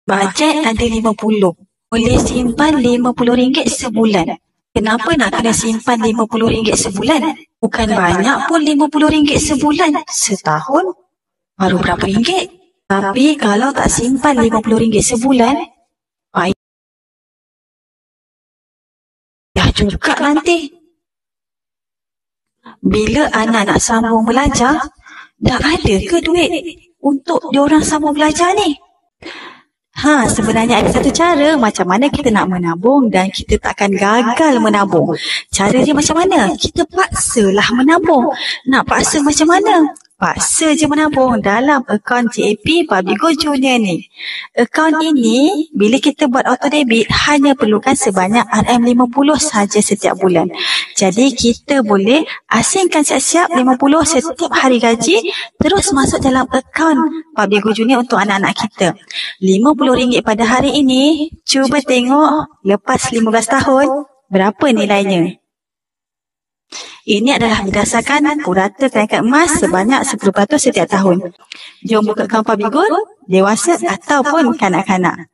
Bajet ada 50. Boleh simpan RM50 sebulan. Kenapa nak kena simpan RM50 sebulan? Bukan banyak pun RM50 sebulan. Setahun baru berapa ringgit. Tapi kalau tak simpan RM50 sebulan, payah juga nanti. Bila anak nak sambung belajar, dah ada ke duit untuk diorang sambung belajar ni? Sebenarnya ada satu cara macam mana kita nak menabung dan kita takkan gagal menabung. Cara dia macam mana? Kita paksalah menabung. Nak paksa macam mana? Paksa je menabung dalam akaun JAP Public Go Junior ni. Akaun ini, bila kita buat auto debit, hanya perlukan sebanyak RM50 saja setiap bulan. Jadi, kita boleh asingkan siap-siap 50 setiap hari gaji, terus masuk dalam akaun Public Go Junior untuk anak-anak kita. RM50 pada hari ini, cuba tengok lepas 15 tahun, berapa nilainya? Ini adalah berdasarkan purata peringkat emas sebanyak 10% setiap tahun. Jom buka akaun Public Go, dewasa ataupun kanak-kanak.